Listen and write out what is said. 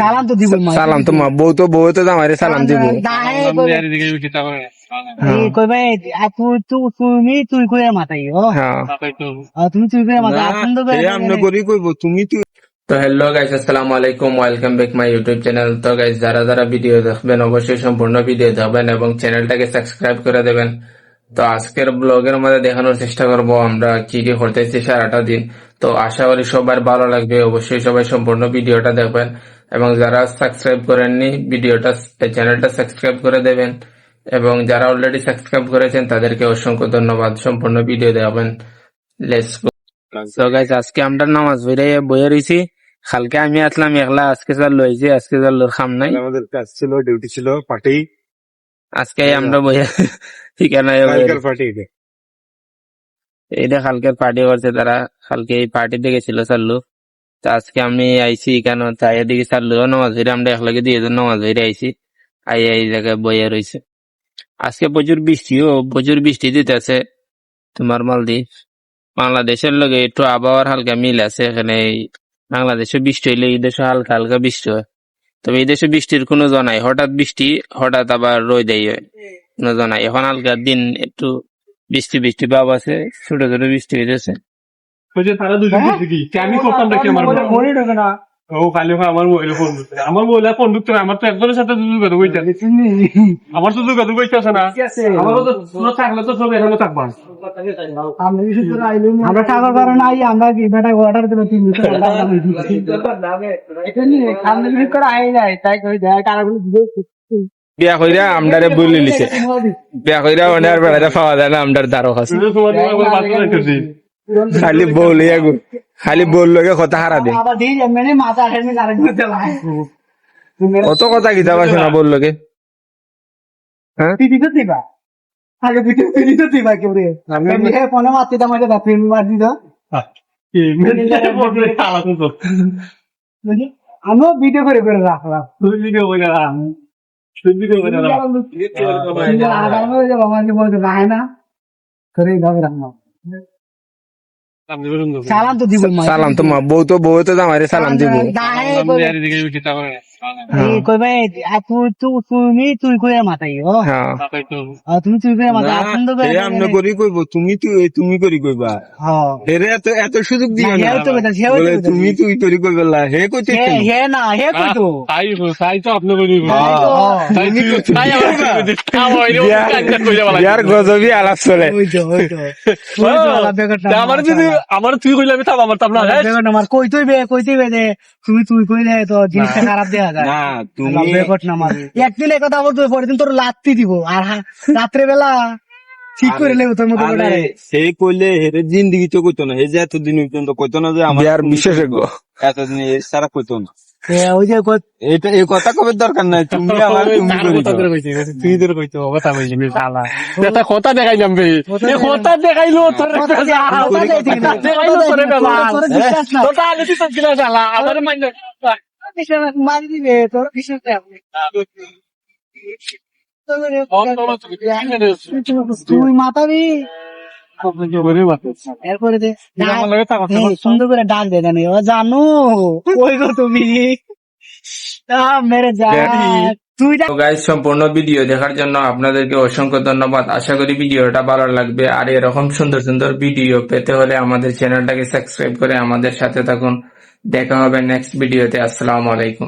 সালাম তো দিব সালাম তো বউ তো জামাইরে সালাম দিব। কইবে তুই কই মাথায় তুমি তুই করে মাথা আমরা করি কইব তুমি তুই। তো হ্যালো গাইস, আসসালামু আলাইকুম, welcome back my YouTube channel. তো গাইস, যারা ভিডিও দেখবেন অবশ্যই সম্পূর্ণ ভিডিও দেখবেন এবং চ্যানেলটাকে সাবস্ক্রাইব করে দেবেন। তো আজকের ব্লগের মধ্যে দেখানোর চেষ্টা করব আমরা কি কি করতেছি সারাটা দিন। তো আশা করি সবার ভালো লাগবে, অবশ্যই সবাই সম্পূর্ণ ভিডিওটা দেখবেন এবং যারা সাবস্ক্রাইব করেননি ভিডিওটা চ্যানেলটা সাবস্ক্রাইব করে দেবেন এবং যারা অলরেডি সাবস্ক্রাইব করেছেন তাদেরকে অসংখ্য ধন্যবাদ। সম্পূর্ণ ভিডিও দেখবেন। Let's go. তো গাইস, আজকে আমরা নামাজ পড়ে বইয়ে রইছি। কালকে আমি আসলাম একলা, আজকে চাল লইছি, আজকে চাল খাম নাই, আমাদের কাজ ছিল, ডিউটি ছিল, পার্টি। আজকে আমরা বইয়ে ঠিকানা পার্টি এইটা কালকের পার্টি করছে তারা, কালকে এই পার্টিতে গেছিল চাল্লু। তো আজকে আমি আইছি কেন তাই এদিকে চাল্লু নামাজ পড়ে আমরা একলাগে দিয়ে নামাজ পড়ে আইছি, এই জায়গায় বইয়ে রয়েছে। আজকে প্রচুর বৃষ্টি দিতেছে তোমার মালদ্বীপ। বাংলাদেশের লগে একটু আবহাওয়ার হালকা মিল আছে, এখানে বাংলাদেশে বৃষ্টি হইলে এই দেশে হালকা হালকা বৃষ্টি হয়, তবে এই দেশে বৃষ্টির কোনো জানাই, হঠাৎ বৃষ্টি হঠাৎ আবার রোদ হয়, কোনো জানাই। এখন হালকা দিন একটু বৃষ্টি ভাব আছে, ছোট ছোট বৃষ্টি হইতেছে। আমি করতাম দেখি আমার মহিলা ফোন ঢুকতে আমার তো একজনের সাথে যোগাযোগ হইতে আমার তো যোগাযোগ হইতেছে না। আমারও তো থাকলে তো সব এখানে থাকবা। আমরা টাকার কারণে আই আমরা কি বেটা অর্ডার দিল 3 করে আই যায় তাই কই দেয় টাকাগুলো বিয়া কইরা আমদারে বলি লিছে, বিয়া কইরা ওনার বেড়াটা পাওয়া যায় না, আমদার দ্বারো আছে খালি বল ইয়াগু, খালি বল লগে কথা হারা দে। আবার দিই এমনি মাথা হেনে গাড়ি করতে লাগে কত কথা কি যাবা শোনা বল লগে। হ্যাঁ তুই দিবা আগে তুই তো দিবা কেউ রে আমি হে ফোনে মারতে দাম এটা রাতে মার দিত আমিও ভিডিও করে রাখলাম। তুই ভিডিও করে রাখ, তুই ভিডিও করে রাখ। আমাকে বলতে রাখে না করে এইভাবে রাখলাম। সালাম তো দিব সালাম তো বউ তো জামাইরে সালাম দিব। কইবে তুই কই মাথায় তুমি তুই করে মাথা আমরা করি কইব তুমি করি কইবা। এত সুযোগ দিয়ে তুমি তুই করি কইবা, হে কইতে হে না হে কইতো তাই তো আপনি ইয়ার গজবি আলাপ চলে। আমার তুই কইলে আমি থাম, আমার তাবলা আমার কইতেই বে তুই কইলে তো জিনিসটা খারাপ দেখা যায় না। তুমি একদিন কথা বল, তুই পরের দিন তোর লাত্তি দিব আর রাত্রে বেলা ঠিক করে নেবো তোর মতো। সে কইলে হেরে জিন্দিগি তো কইতো না, হে যে এতদিন পর্যন্ত কইতো না যে আমার বিশেষজ্ঞ, এতদিন সারা কইতো না। ওই যে এটা এই কথা কবে দরকার নাই, তুমি আমার তুই তোর কইতো কথা কইছি এটা কথা দেখাইলাম বে, কথা দেখাইলো তোর মারি দিবে তোর বিশ্বাস তুই মাতাবি এরপরে সুন্দর করে ডাক দে জানি ও জানো কই গো তুমি মেরে যা তুই। গাইস, সম্পূর্ণ ভিডিও দেখার জন্য আপনাদেরকে অসংখ্য ধন্যবাদ। আশা করি ভিডিওটা ভালো লাগবে, আর এরকম সুন্দর সুন্দর ভিডিও পেতে হলে আমাদের চ্যানেলটাকে সাবস্ক্রাইব করে আমাদের সাথে থাকুন। দেখা হবে নেক্সট ভিডিওতে। আসসালামু আলাইকুম।